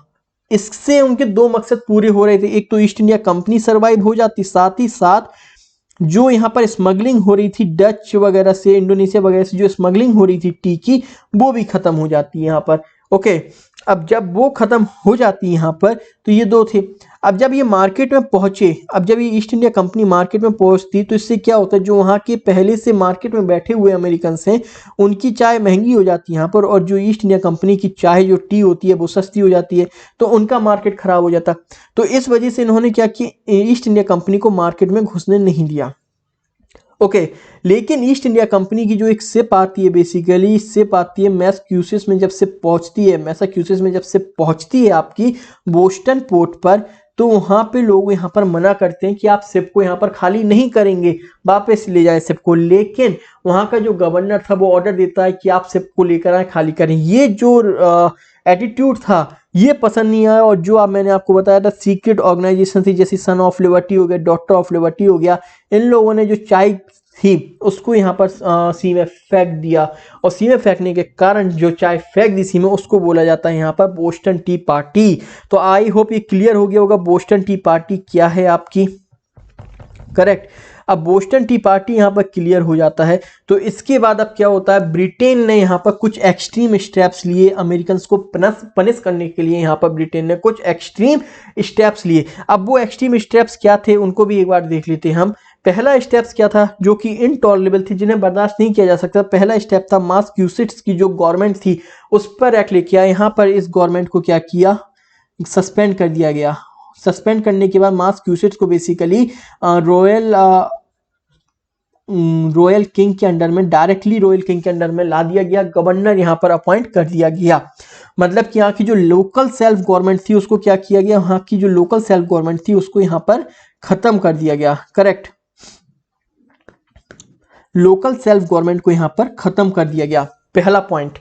इससे उनके 2 मकसद पूरे हो रहे थे, एक तो ईस्ट इंडिया कंपनी सर्वाइव हो जाती, साथ ही साथ जो यहाँ पर स्मगलिंग हो रही थी डच वगैरह से, इंडोनेशिया वगैरह से जो स्मगलिंग हो रही थी टी की, वो भी खत्म हो जाती है यहाँ पर। ओके, अब जब वो खत्म हो जाती है यहाँ पर, तो ये दो थे। अब जब ये मार्केट में पहुंचे, अब जब ये ईस्ट इंडिया कंपनी मार्केट में पहुंचती, तो इससे क्या होता है, जो वहाँ के पहले से मार्केट में बैठे हुए अमेरिकन हैं, उनकी चाय महंगी हो जाती है यहाँ पर, और जो ईस्ट इंडिया कंपनी की चाय जो टी होती है वो सस्ती हो जाती है, तो उनका मार्केट खराब हो जाता। तो इस वजह से इन्होंने क्या किया, ईस्ट इंडिया कंपनी को मार्केट में घुसने नहीं दिया। ओके, लेकिन ईस्ट इंडिया कंपनी की जो एक शिप आती है, बेसिकली शिप आती है मैसाचुसेट्स में, जब से पहुंचती है मैसाचुसेट्स में, जब से पहुंचती है आपकी बोस्टन पोर्ट पर, तो वहां पे लोग यहाँ पर मना करते हैं कि आप शिप को यहाँ पर खाली नहीं करेंगे, वापस ले जाए शिप को। लेकिन वहां का जो गवर्नर था वो ऑर्डर देता है कि आप शिप को लेकर आए, खाली करें। ये जो एटीट्यूड था ये पसंद नहीं आया, और जो आप मैंने आपको बताया था सीक्रेट ऑर्गेनाइजेशन थी, जैसे सन ऑफ लिबर्टी हो गया, डॉटर ऑफ लिबर्टी हो गया, इन लोगों ने जो चाय थी उसको यहाँ पर सी में फेंक दिया, और सी में फेंकने के कारण जो चाय फेंक दी सी में, उसको बोला जाता है यहाँ पर बोस्टन टी पार्टी। तो आई होप ये क्लियर हो गया होगा बोस्टन टी पार्टी क्या है आपकी। करेक्ट। अब बोस्टन टी पार्टी यहाँ पर क्लियर हो जाता है। तो इसके बाद अब क्या होता है, ब्रिटेन ने यहाँ पर कुछ एक्सट्रीम स्टेप्स लिए, अमेरिकन को पनिश करने के लिए यहाँ पर ब्रिटेन ने कुछ एक्सट्रीम स्टेप्स लिए। अब वो एक्सट्रीम स्टेप्स क्या थे उनको भी एक बार देख लेते हैं हम। पहला स्टेप्स क्या था, जो कि इनटॉलरेबल थी, जिन्हें बर्दाश्त नहीं किया जा सकता। पहला स्टेप था मैसाचुसेट्स की जो गवर्नमेंट थी उस पर एक्ट लेके आया। यहाँ पर इस गवर्नमेंट को क्या किया, सस्पेंड कर दिया गया। सस्पेंड करने के बाद मैसाचुसेट्स को बेसिकली रॉयल किंग के अंडर में, डायरेक्टली रॉयल किंग के अंडर में ला दिया गया। गवर्नर यहाँ पर अपॉइंट कर दिया गया। मतलब कि यहाँ की जो लोकल सेल्फ गवर्नमेंट थी उसको क्या किया गया, वहाँ की जो लोकल सेल्फ गवर्नमेंट थी उसको यहाँ पर खत्म कर दिया गया। करेक्ट, लोकल सेल्फ गवर्नमेंट को यहाँ पर खत्म कर दिया गया, पहला पॉइंट।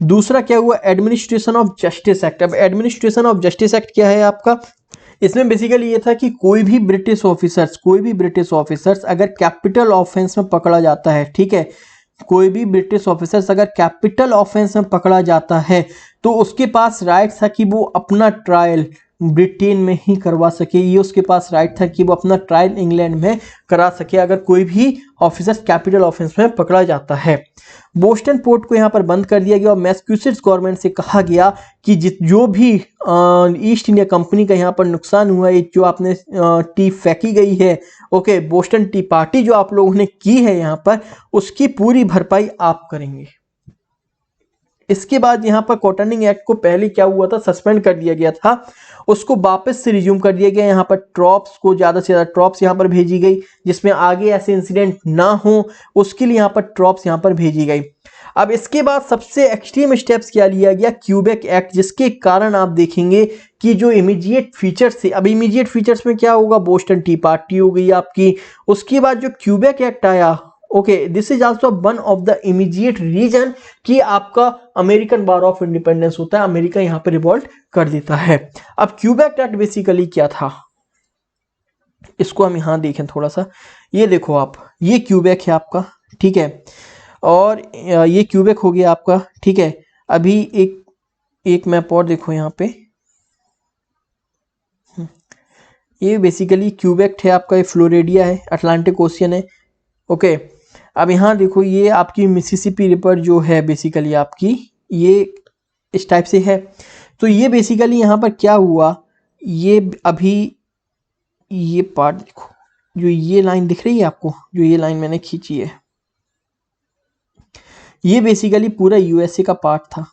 दूसरा क्या हुआ, एडमिनिस्ट्रेशन ऑफ जस्टिस एक्ट। अब एडमिनिस्ट्रेशन ऑफ जस्टिस एक्ट क्या है आपका, इसमें बेसिकली ये था कि कोई भी ब्रिटिश ऑफिसर्स अगर कैपिटल ऑफेंस में पकड़ा जाता है, ठीक है, कोई भी ब्रिटिश ऑफिसर्स अगर कैपिटल ऑफेंस में पकड़ा जाता है, तो उसके पास राइट था कि वो अपना ट्रायल ब्रिटेन में ही करवा सके। ये उसके पास राइट था कि वो अपना ट्रायल इंग्लैंड में करा सके अगर कोई भी ऑफिसर्स कैपिटल ऑफेंस में पकड़ा जाता है। बोस्टन पोर्ट को यहाँ पर बंद कर दिया गया, और मैसाचुसेट्स गवर्नमेंट से कहा गया कि जो भी ईस्ट इंडिया कंपनी का यहाँ पर नुकसान हुआ है, जो आपने टी फेंकी गई है, ओके, बोस्टन टी पार्टी जो आप लोगों ने की है यहाँ पर, उसकी पूरी भरपाई आप करेंगे। इसके बाद यहाँ पर कॉटनिंग एक्ट को पहले क्या हुआ था, सस्पेंड कर दिया गया था, उसको वापस से रिज्यूम कर दिया गया। यहाँ पर ट्रॉप्स को ज़्यादा से ज़्यादा ट्रॉप्स यहाँ पर भेजी गई, जिसमें आगे ऐसे इंसिडेंट ना हो उसके लिए यहाँ पर ट्रॉप्स यहाँ पर भेजी गई। अब इसके बाद सबसे एक्सट्रीम स्टेप्स क्या लिया गया, क्यूबेक एक्ट, जिसके कारण आप देखेंगे कि जो इमीडिएट फीचर्स थे, अब इमीडिएट फीचर्स में क्या होगा, बोस्टन टी पार्टी हो गई आपकी। उसके बाद जो क्यूबेक एक्ट आया, okay, this is also one of the immediate reason कि आपका अमेरिकन बार ऑफ इंडिपेंडेंस होता है, अमेरिका यहाँ पर रिवॉल्ट कर देता है। अब क्यूबेक एक्ट बेसिकली क्या था, इसको हम यहाँ देखें थोड़ा सा। ये देखो आप, ये क्यूबेक है आपका, ठीक है, और ये क्यूबेक हो गया आपका, ठीक है। अभी एक मैप और देखो यहाँ पे, ये बेसिकली क्यूबेक है आपका, ये फ्लोरिडा है, अटलांटिक ओशियन है, ओके। अब यहाँ देखो, ये आपकी मिसिसिपी रिवर जो है बेसिकली आपकी, ये इस टाइप से है। तो ये बेसिकली यहाँ पर क्या हुआ, ये अभी ये पार्ट देखो, जो ये लाइन दिख रही है आपको, जो ये लाइन मैंने खींची है, ये बेसिकली पूरा यूएसए का पार्ट था,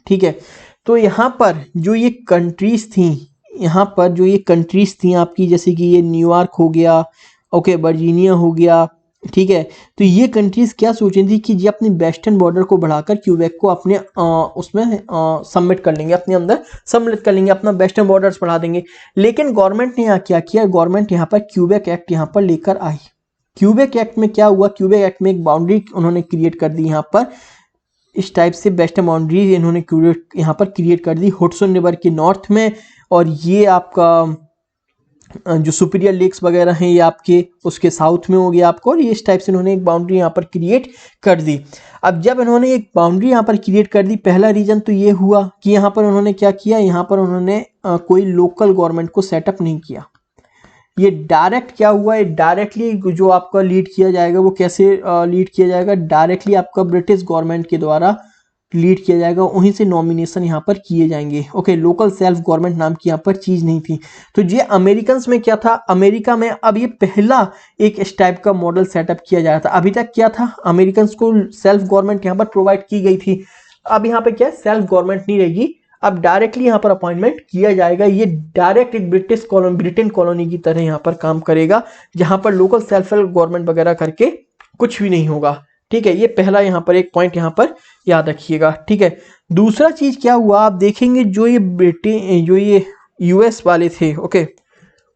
ठीक है। तो यहाँ पर जो ये कंट्रीज थी, यहाँ पर जो ये कंट्रीज थी आपकी, जैसे कि ये न्यूयॉर्क हो गया, ओके, वर्जीनिया हो गया, ठीक है। तो ये कंट्रीज क्या सोच रही थी कि ये अपनी वेस्टर्न बॉर्डर को बढ़ाकर क्यूबेक को अपने उसमें सबमिट कर लेंगे, अपने अंदर सम्मिलित कर लेंगे, अपना वेस्टर्न बॉर्डर्स बढ़ा देंगे। लेकिन गवर्नमेंट ने यहाँ क्या किया, गवर्नमेंट यहाँ पर क्यूबेक एक्ट यहाँ पर लेकर आई। क्यूबेक एक्ट में क्या हुआ, क्यूबेक एक्ट में एक बाउंड्री उन्होंने क्रिएट कर दी यहाँ पर, इस टाइप से वेस्टर्न बाउंड्री इन्होंने यहाँ पर क्रिएट कर दी हुडसन रिवर के नॉर्थ में, और ये आपका जो सुपीरियर लेक्स वगैरह हैं ये आपके उसके साउथ में हो गया आपको, और ये इस टाइप से इन्होंने एक बाउंड्री यहाँ पर क्रिएट कर दी। अब जब इन्होंने एक बाउंड्री यहाँ पर क्रिएट कर दी, पहला रीजन तो ये हुआ कि यहाँ पर उन्होंने क्या किया, यहाँ पर उन्होंने कोई लोकल गवर्नमेंट को सेटअप नहीं किया। ये डायरेक्ट क्या हुआ है, डायरेक्टली जो आपका लीड किया जाएगा वो कैसे लीड किया जाएगा, डायरेक्टली आपका ब्रिटिश गवर्नमेंट के द्वारा लीड किया जाएगा, वहीं से नॉमिनेशन यहाँ पर किए जाएंगे। ओके, लोकल सेल्फ गवर्नमेंट नाम की यहाँ पर चीज नहीं थी। तो ये अमेरिकन में क्या था, अमेरिका में अब ये पहला एक इस टाइप का मॉडल सेटअप किया जा रहा था। अभी तक क्या था, अमेरिकन को सेल्फ गवर्नमेट यहाँ पर प्रोवाइड की गई थी। अब यहाँ पे क्या है, सेल्फ गवर्नमेंट नहीं रहेगी, अब डायरेक्टली यहाँ पर अपॉइंटमेंट किया जाएगा। ये डायरेक्ट एक ब्रिटेन कॉलोनी की तरह यहाँ पर काम करेगा, जहां पर लोकल सेल्फ हेल्प गवर्नमेंट वगैरह करके कुछ भी नहीं होगा। ठीक है, ये पहला यहाँ पर एक पॉइंट यहाँ पर याद रखिएगा। ठीक है, दूसरा चीज क्या हुआ, आप देखेंगे जो ये यूएस वाले थे, ओके,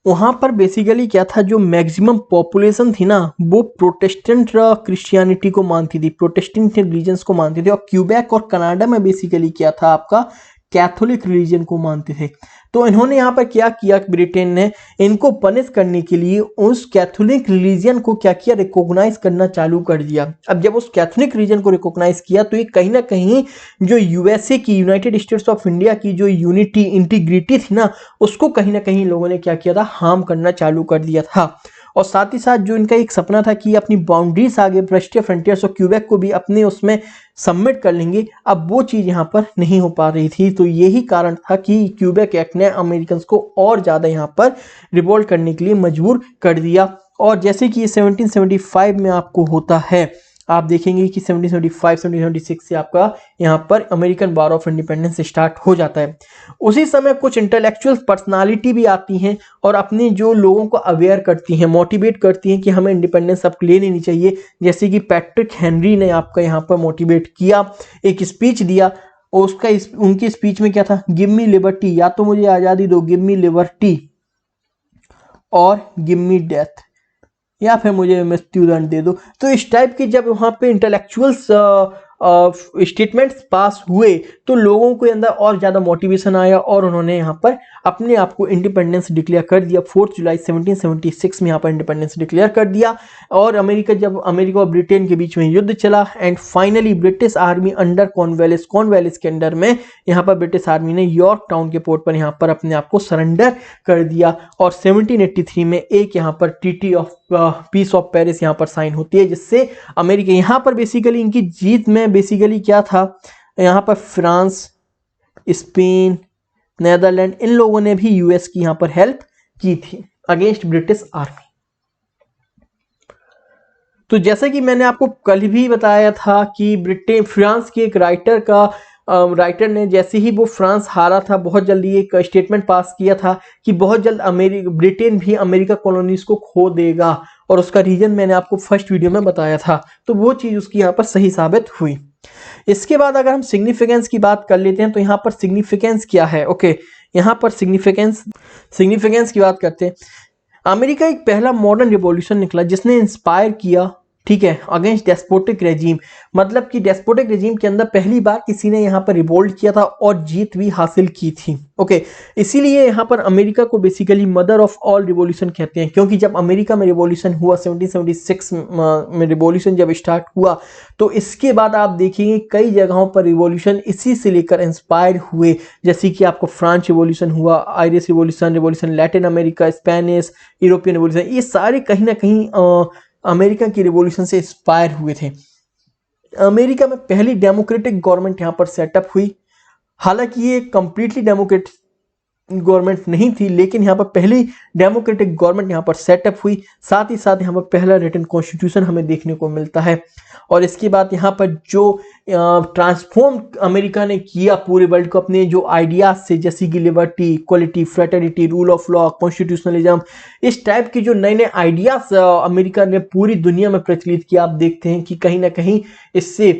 वहां पर बेसिकली क्या था, जो मैक्सिमम पॉपुलेशन थी ना वो प्रोटेस्टेंट क्रिश्चियनिटी को मानती थी, प्रोटेस्टेंट रिलीजन्स को मानती थी, और क्यूबेक और कनाडा में बेसिकली क्या था आपका कैथोलिक रिलीजन को मानते थे। तो इन्होंने यहाँ पर क्या किया, ब्रिटेन ने इनको पनिश करने के लिए उस कैथोलिक रिलीजन को क्या किया, रिकॉग्नाइज करना चालू कर दिया। अब जब उस कैथोलिक रिलीजन को रिकॉग्नाइज किया तो ये कहीं ना कहीं जो यूएसए की, यूनाइटेड स्टेट्स ऑफ इंडिया की जो यूनिटी इंटीग्रिटी थी ना, उसको कहीं ना कहीं लोगों ने क्या किया था, हार्म करना चालू कर दिया था। और साथ ही साथ जो इनका एक सपना था कि अपनी बाउंड्रीज आगे वेस्टर्न फ्रंटियर्स और क्यूबेक को भी अपने उसमें सबमिट कर लेंगे, अब वो चीज़ यहाँ पर नहीं हो पा रही थी। तो यही कारण था कि क्यूबेक एक्ट ने अमेरिकन को और ज़्यादा यहाँ पर रिवोल्ट करने के लिए मजबूर कर दिया। और जैसे कि ये 1775 में आपको होता है, आप देखेंगे कि 1775 1776 से आपका यहाँ पर American war of independence start हो जाता है। उसी समय कुछ इंटेलेक्चुअल पर्सनालिटी भी आती हैं और अपने जो लोगों को अवेयर करती हैं, मोटिवेट करती हैं कि हमें इंडिपेंडेंस अब ले लेनी चाहिए। जैसे कि पैट्रिक हेनरी ने आपका यहाँ पर मोटिवेट किया, एक स्पीच दिया, और उनकी स्पीच में क्या था, गिव मी लिबर्टी, या तो मुझे आज़ादी दो, गिव मी लिबर्टी, और गिव मी डेथ, या फिर मुझे मृत्युदंड दे दो। तो इस टाइप के जब वहाँ पे इंटेलेक्चुअल्स स्टेटमेंट्स पास हुए तो लोगों के अंदर और ज़्यादा मोटिवेशन आया और उन्होंने यहाँ पर अपने आप को इंडिपेंडेंस डिक्लेयर कर दिया। 4 जुलाई 1776 में यहाँ पर इंडिपेंडेंस डिक्लेयर कर दिया। और जब अमेरिका और ब्रिटेन के बीच में युद्ध चला, and finally British army under Cornwallis के अंडर में यहाँ पर ब्रिटिश आर्मी ने यॉर्क टाउन के पोर्ट पर यहाँ पर अपने आप को सरेंडर कर दिया। और 1783 में एक यहाँ पर treaty of peace of Paris यहाँ पर साइन होती है, जिससे अमेरिका यहाँ पर बेसिकली इनकी जीत में बेसिकली क्या था, यहाँ पर फ्रांस, स्पेन, नेदरलैंड, इन लोगों ने भी यूएस की यहाँ पर हेल्प की थी अगेंस्ट ब्रिटिश आर्मी। तो जैसे कि मैंने आपको कल भी बताया था कि फ्रांस के एक राइटर ने जैसे ही वो फ्रांस हारा था, बहुत जल्दी एक स्टेटमेंट पास किया था कि बहुत जल्द ब्रिटेन भी अमेरिका कॉलोनीज को खो देगा, और उसका रीजन मैंने आपको फर्स्ट वीडियो में बताया था। तो वो चीज़ उसकी यहाँ पर सही साबित हुई। इसके बाद अगर हम सिग्निफिकेंस की बात कर लेते हैं तो यहाँ पर सिग्निफिकेंस क्या है, ओके, यहाँ पर सिग्निफिकेंस की बात करते हैं। अमेरिका एक पहला मॉडर्न रिवॉल्यूशन निकला जिसने इंस्पायर किया, ठीक है, अगेंस्ट डेस्पोटिक रेजिम, मतलब कि डेस्पोटिक रेजिम के अंदर पहली बार किसी ने यहाँ पर रिवोल्ट किया था और जीत भी हासिल की थी। ओके, इसीलिए यहाँ पर अमेरिका को basically mother of all revolution कहते हैं, क्योंकि जब अमेरिका में रिवॉल्यूशन हुआ 1776 में रिवॉल्यूशन जब स्टार्ट हुआ, तो इसके बाद आप देखेंगे कई जगहों पर रिवॉल्यूशन इसी से लेकर इंस्पायर हुए, जैसे कि आपको फ्रांस रिवॉल्यूशन हुआ, Irish revolution, Latin America, Spanish, European revolution, ये सारे कहीं ना कहीं अमेरिका की रिवॉल्यूशन से इंस्पायर हुए थे। अमेरिका में पहली डेमोक्रेटिक गवर्नमेंट यहाँ पर सेटअप हुई, हालांकि ये कंप्लीटली डेमोक्रेटिक गवर्नमेंट नहीं थी, लेकिन यहाँ पर पहली डेमोक्रेटिक गवर्नमेंट यहाँ पर सेटअप हुई। साथ ही साथ यहाँ पर पहला रिटन कॉन्स्टिट्यूशन हमें देखने को मिलता है। और इसके बाद यहाँ पर जो ट्रांसफॉर्म अमेरिका ने किया पूरे वर्ल्ड को अपने जो आइडियाज से, जैसे कि liberty, equality, fraternity, rule of law, constitutionalism, इस टाइप के जो नए नए आइडियाज अमेरिका ने पूरी दुनिया में प्रचलित किया, आप देखते हैं कि कहीं ना कहीं इससे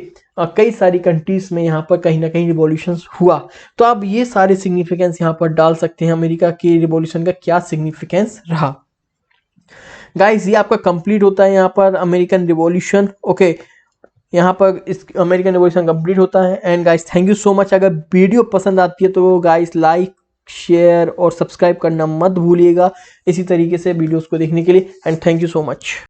कई सारी कंट्रीज में यहाँ पर कहीं ना कहीं रिवॉल्यूशन हुआ। तो आप ये सारे सिग्निफिकेंस यहाँ पर डाल सकते हैं, अमेरिका के रिवॉल्यूशन का क्या सिग्निफिकेंस रहा। गाइस, ये आपका कंप्लीट होता है यहाँ पर अमेरिकन रिवॉल्यूशन। ओके, यहाँ पर इस अमेरिकन रिवॉल्यूशन कंप्लीट होता है। And guys, thank you so much. अगर वीडियो पसंद आती है तो गाइस लाइक, शेयर और सब्सक्राइब करना मत भूलिएगा इसी तरीके से वीडियोस को देखने के लिए। And thank you so much.